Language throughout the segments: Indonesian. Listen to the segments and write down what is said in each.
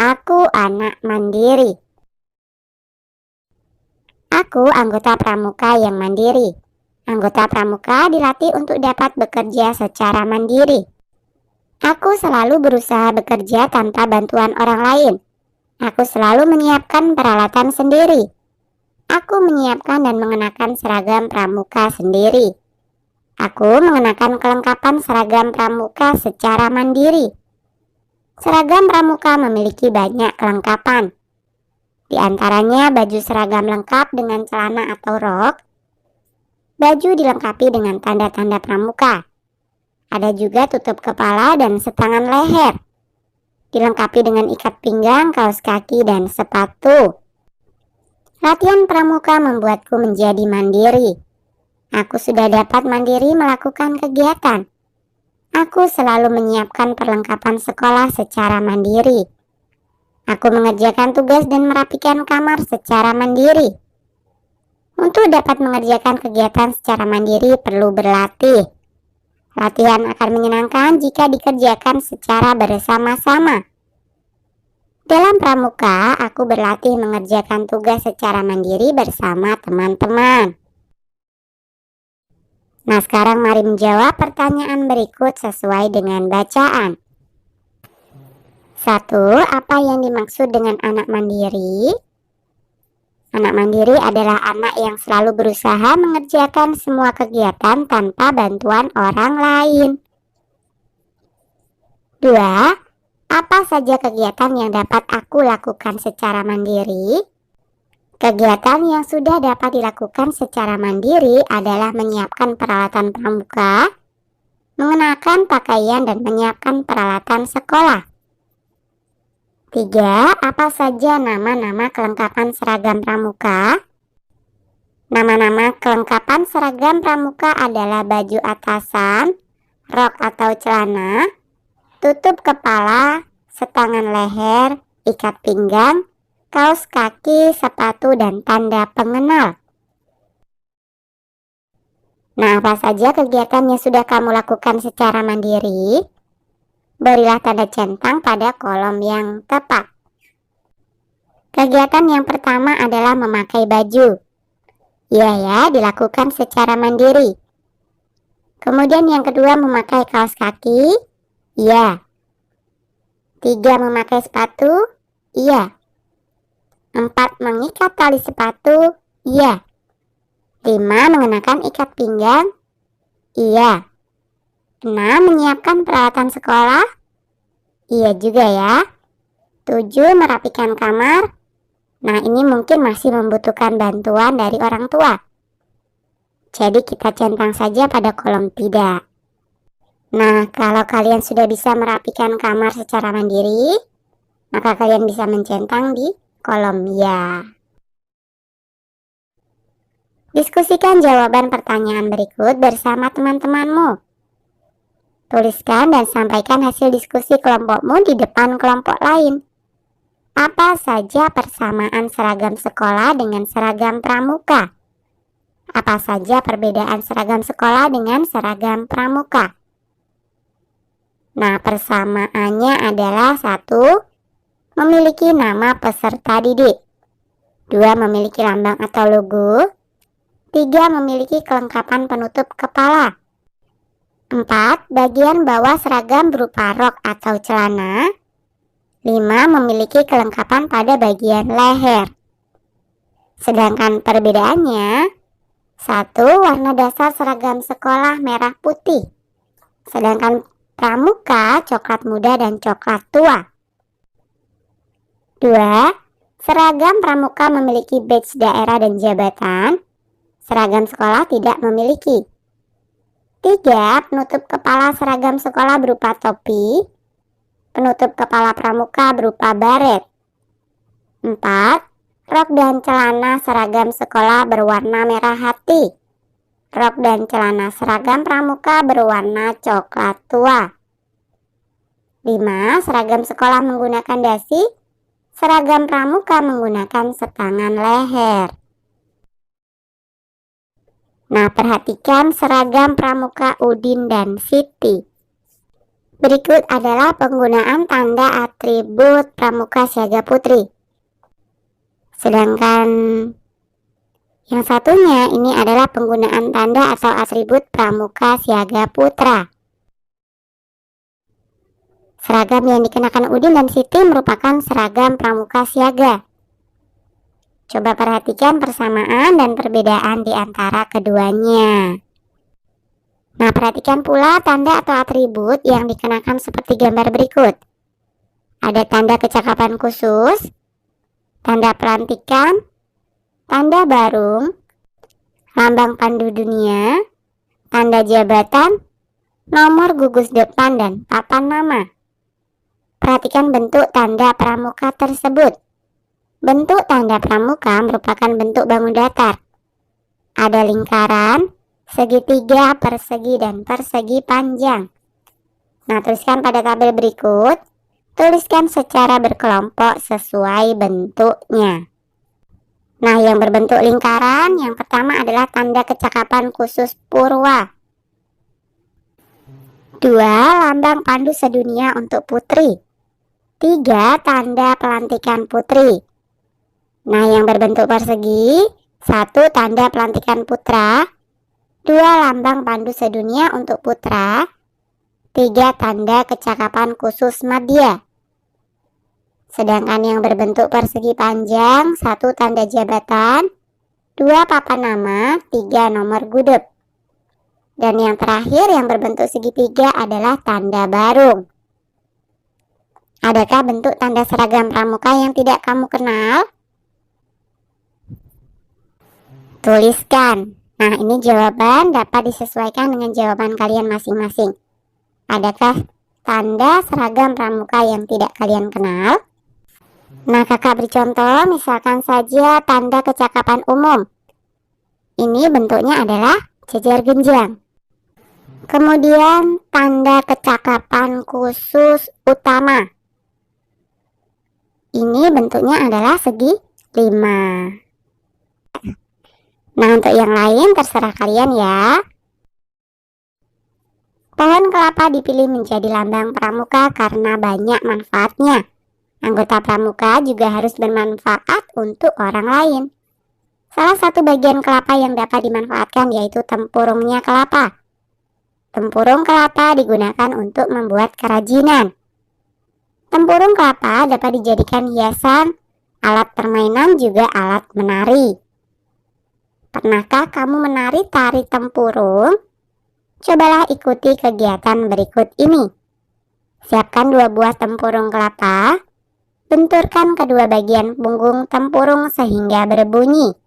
Aku anak mandiri. Aku anggota pramuka yang mandiri. Anggota pramuka dilatih untuk dapat bekerja secara mandiri. Aku selalu berusaha bekerja tanpa bantuan orang lain. Aku selalu menyiapkan peralatan sendiri. Aku menyiapkan dan mengenakan seragam pramuka sendiri. Aku mengenakan kelengkapan seragam pramuka secara mandiri. Seragam pramuka memiliki banyak kelengkapan. Di antaranya baju seragam lengkap dengan celana atau rok. Baju dilengkapi dengan tanda-tanda pramuka. Ada juga tutup kepala dan setangan leher. Dilengkapi dengan ikat pinggang, kaos kaki, dan sepatu. Latihan pramuka membuatku menjadi mandiri. Aku sudah dapat mandiri melakukan kegiatan. Aku selalu menyiapkan perlengkapan sekolah secara mandiri. Aku mengerjakan tugas dan merapikan kamar secara mandiri. Untuk dapat mengerjakan kegiatan secara mandiri perlu berlatih. Latihan akan menyenangkan jika dikerjakan secara bersama-sama. Dalam pramuka, aku berlatih mengerjakan tugas secara mandiri bersama teman-teman. Nah, sekarang mari menjawab pertanyaan berikut sesuai dengan bacaan. 1. Apa yang dimaksud dengan anak mandiri? Anak mandiri adalah anak yang selalu berusaha mengerjakan semua kegiatan tanpa bantuan orang lain. 2. Apa saja kegiatan yang dapat aku lakukan secara mandiri? Kegiatan yang sudah dapat dilakukan secara mandiri adalah menyiapkan peralatan pramuka, mengenakan pakaian dan menyiapkan peralatan sekolah. 3. Apa saja nama-nama kelengkapan seragam pramuka? Nama-nama kelengkapan seragam pramuka adalah baju atasan, rok atau celana, tutup kepala, setangan leher, ikat pinggang, kaos kaki, sepatu, dan tanda pengenal. Nah, apa saja kegiatan yang sudah kamu lakukan secara mandiri? Berilah tanda centang pada kolom yang tepat. Kegiatan yang pertama adalah memakai baju. Iya ya, dilakukan secara mandiri. Kemudian yang kedua memakai kaos kaki. Iya. 3. Memakai sepatu. Iya. 4. Mengikat tali sepatu. Iya. 5. Mengenakan ikat pinggang. Iya. 6. Menyiapkan peralatan sekolah. Iya juga ya. 7. Merapikan kamar. Nah, ini mungkin masih membutuhkan bantuan dari orang tua. Jadi kita centang saja pada kolom tidak. Nah, kalau kalian sudah bisa merapikan kamar secara mandiri, maka kalian bisa mencentang di kolom ya. Diskusikan jawaban pertanyaan berikut bersama teman-temanmu. Tuliskan dan sampaikan hasil diskusi kelompokmu di depan kelompok lain. Apa saja persamaan seragam sekolah dengan seragam pramuka? Apa saja perbedaan seragam sekolah dengan seragam pramuka? Nah, persamaannya adalah 1. Memiliki nama peserta didik. 2. Memiliki lambang atau logo. 3. Memiliki kelengkapan penutup kepala. 4. Bagian bawah seragam berupa rok atau celana. 5. Memiliki kelengkapan pada bagian leher. Sedangkan perbedaannya, 1. Warna dasar seragam sekolah merah putih. Sedangkan pramuka coklat muda dan coklat tua. 2. Seragam pramuka memiliki badge daerah dan jabatan. Seragam sekolah tidak memiliki. 3. Penutup kepala seragam sekolah berupa topi. Penutup kepala pramuka berupa baret. 4. Rok dan celana seragam sekolah berwarna merah hati. Rok dan celana seragam pramuka berwarna coklat tua. 5. Seragam sekolah menggunakan dasi. Seragam pramuka menggunakan setangan leher. Nah, perhatikan seragam pramuka Udin dan Siti. Berikut adalah penggunaan tanda atribut Pramuka Siaga Putri. Sedangkan yang satunya ini adalah penggunaan tanda atau atribut Pramuka Siaga Putra. Seragam yang dikenakan Udin dan Siti merupakan seragam Pramuka Siaga. Coba perhatikan persamaan dan perbedaan di antara keduanya. Nah, perhatikan pula tanda atau atribut yang dikenakan seperti gambar berikut. Ada tanda kecakapan khusus, tanda pelantikan, tanda barung, lambang pandu dunia, tanda jabatan, nomor gugus depan, dan papan nama. Perhatikan bentuk tanda pramuka tersebut. Bentuk tanda pramuka merupakan bentuk bangun datar. Ada lingkaran, segitiga, persegi, dan persegi panjang. Nah, tuliskan pada tabel berikut. Tuliskan secara berkelompok sesuai bentuknya. Nah, yang berbentuk lingkaran, yang pertama adalah tanda kecakapan khusus Purwa. 2. Lambang pandu sedunia untuk putri. 3. Tanda pelantikan putri. Nah, yang berbentuk persegi, 1. Tanda pelantikan putra. 2. Lambang pandu sedunia untuk putra. 3. Tanda kecakapan khusus madya. Sedangkan yang berbentuk persegi panjang, 1. Tanda jabatan, 2. Papan nama, 3. Nomor gudeg. Dan yang terakhir yang berbentuk segitiga adalah tanda barung. Adakah bentuk tanda seragam pramuka yang tidak kamu kenal? Tuliskan. Nah, ini jawaban dapat disesuaikan dengan jawaban kalian masing-masing. Adakah tanda seragam pramuka yang tidak kalian kenal? Nah, kakak beri contoh, misalkan saja tanda kecakapan umum. Ini bentuknya adalah jejer genjang. Kemudian tanda kecakapan khusus utama. Ini bentuknya adalah segi 5. Nah, untuk yang lain terserah kalian ya. Pohon kelapa dipilih menjadi lambang pramuka karena banyak manfaatnya. Anggota pramuka juga harus bermanfaat untuk orang lain. Salah satu bagian kelapa yang dapat dimanfaatkan yaitu tempurungnya kelapa. Tempurung kelapa digunakan untuk membuat kerajinan. Tempurung kelapa dapat dijadikan hiasan, alat permainan, juga alat menari. Pernahkah kamu menari tari tempurung? Cobalah ikuti kegiatan berikut ini. Siapkan 2 buah tempurung kelapa. Benturkan kedua bagian punggung tempurung sehingga berbunyi.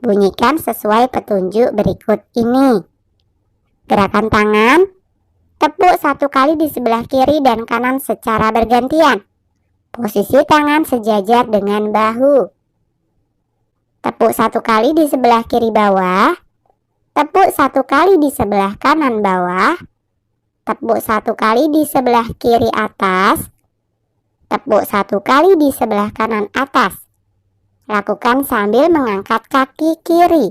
Bunyikan sesuai petunjuk berikut ini. Gerakan tangan. Tepuk 1 kali di sebelah kiri dan kanan secara bergantian. Posisi tangan sejajar dengan bahu. Tepuk 1 kali di sebelah kiri bawah. Tepuk 1 kali di sebelah kanan bawah. Tepuk 1 kali di sebelah kiri atas. Tepuk 1 kali di sebelah kanan atas. Lakukan sambil mengangkat kaki kiri.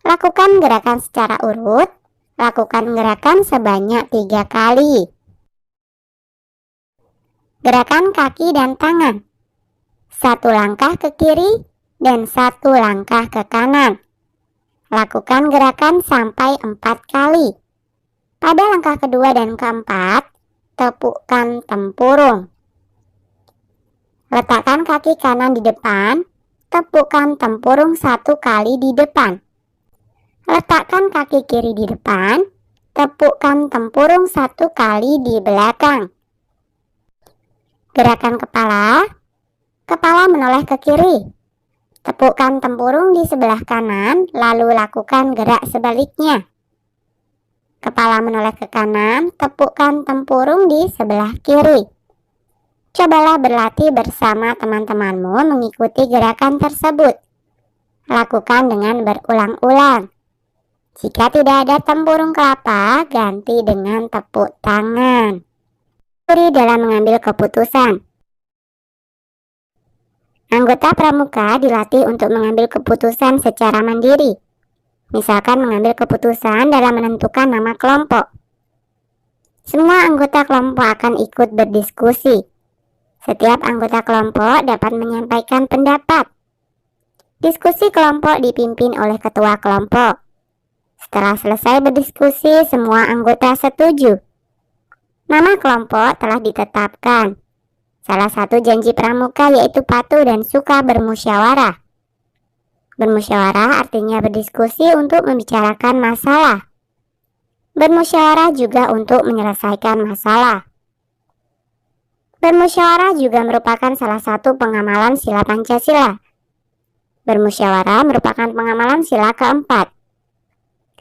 Lakukan gerakan secara urut. Lakukan gerakan sebanyak 3 kali. Gerakan kaki dan tangan. 1 langkah ke kiri dan 1 langkah ke kanan. Lakukan gerakan sampai 4 kali. Pada langkah kedua dan keempat, tepukkan tempurung. Letakkan kaki kanan di depan. Tepukkan tempurung 1 kali di depan. Letakkan kaki kiri di depan. Tepukkan tempurung 1 kali di belakang. Gerakan kepala. Kepala menoleh ke kiri. Tepukkan tempurung di sebelah kanan, lalu lakukan gerak sebaliknya. Kepala menoleh ke kanan, tepukkan tempurung di sebelah kiri. Cobalah berlatih bersama teman-temanmu mengikuti gerakan tersebut. Lakukan dengan berulang-ulang. Jika tidak ada tempurung kelapa, ganti dengan tepuk tangan. Juri dalam mengambil keputusan. Anggota pramuka dilatih untuk mengambil keputusan secara mandiri. Misalkan mengambil keputusan dalam menentukan nama kelompok. Semua anggota kelompok akan ikut berdiskusi. Setiap anggota kelompok dapat menyampaikan pendapat. Diskusi kelompok dipimpin oleh ketua kelompok. Setelah selesai berdiskusi, semua anggota setuju. Nama kelompok telah ditetapkan. Salah satu janji pramuka yaitu patuh dan suka bermusyawarah. Bermusyawarah artinya berdiskusi untuk membicarakan masalah. Bermusyawarah juga untuk menyelesaikan masalah. Bermusyawarah juga merupakan salah satu pengamalan sila Pancasila. Bermusyawarah merupakan pengamalan sila keempat.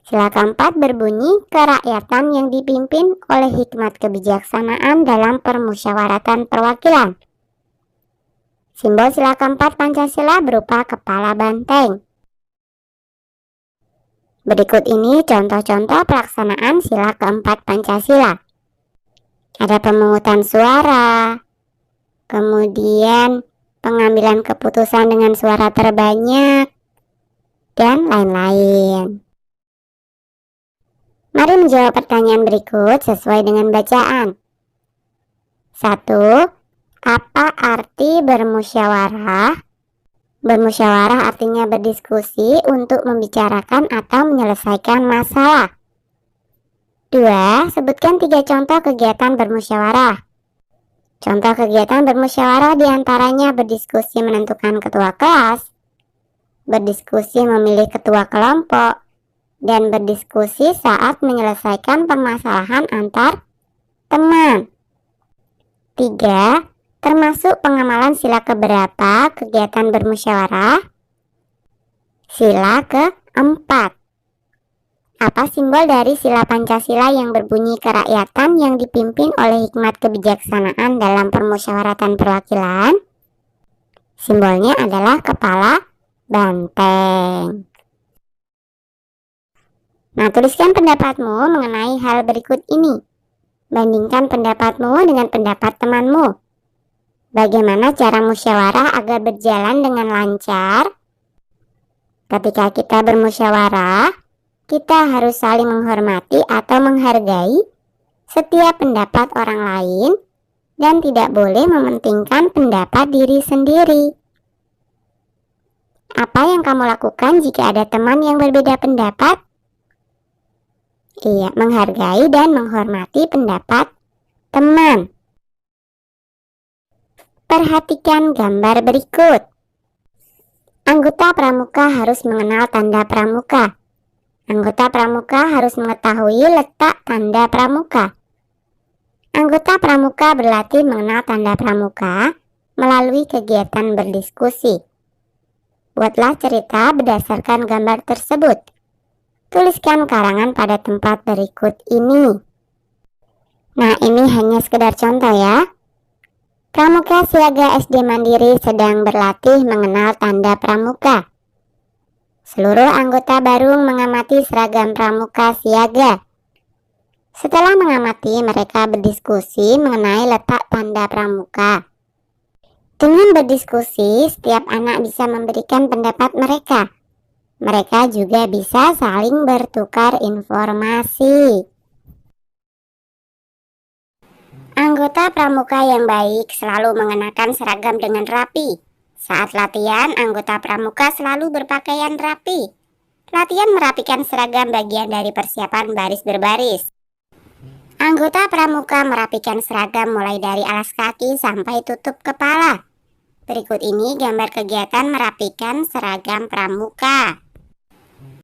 Sila keempat berbunyi kerakyatan yang dipimpin oleh hikmat kebijaksanaan dalam permusyawaratan perwakilan. Simbol sila keempat Pancasila berupa kepala banteng. Berikut ini contoh-contoh pelaksanaan sila keempat Pancasila. Ada pemungutan suara, kemudian pengambilan keputusan dengan suara terbanyak, dan lain-lain. Mari menjawab pertanyaan berikut sesuai dengan bacaan. 1. Apa arti bermusyawarah? Bermusyawarah artinya berdiskusi untuk membicarakan atau menyelesaikan masalah. 2. Sebutkan 3 contoh kegiatan bermusyawarah. Contoh kegiatan bermusyawarah diantaranya berdiskusi menentukan ketua kelas, berdiskusi memilih ketua kelompok, dan berdiskusi saat menyelesaikan permasalahan antar teman. 3. Termasuk pengamalan sila keberapa kegiatan bermusyawarah? Sila keempat. Apa simbol dari sila Pancasila yang berbunyi kerakyatan yang dipimpin oleh hikmat kebijaksanaan dalam permusyawaratan perwakilan? Simbolnya adalah kepala banteng. Nah, tuliskan pendapatmu mengenai hal berikut ini. Bandingkan pendapatmu dengan pendapat temanmu. Bagaimana cara musyawarah agar berjalan dengan lancar? Ketika kita bermusyawarah, kita harus saling menghormati atau menghargai setiap pendapat orang lain dan tidak boleh mementingkan pendapat diri sendiri. Apa yang kamu lakukan jika ada teman yang berbeda pendapat? Iya, menghargai dan menghormati pendapat teman. Perhatikan gambar berikut. Anggota pramuka harus mengenal tanda pramuka. Anggota pramuka harus mengetahui letak tanda pramuka. Anggota pramuka berlatih mengenal tanda pramuka melalui kegiatan berdiskusi. Buatlah cerita berdasarkan gambar tersebut. Tuliskan karangan pada tempat berikut ini. Nah, ini hanya sekedar contoh ya. Pramuka Siaga SD Mandiri sedang berlatih mengenal tanda pramuka. Seluruh anggota baru mengamati seragam pramuka siaga. Setelah mengamati, mereka berdiskusi mengenai letak tanda pramuka. Dengan berdiskusi, setiap anak bisa memberikan pendapat mereka. Mereka juga bisa saling bertukar informasi. Anggota pramuka yang baik selalu mengenakan seragam dengan rapi. Saat latihan, anggota pramuka selalu berpakaian rapi. Latihan merapikan seragam bagian dari persiapan baris berbaris. Anggota pramuka merapikan seragam mulai dari alas kaki sampai tutup kepala. Berikut ini gambar kegiatan merapikan seragam pramuka.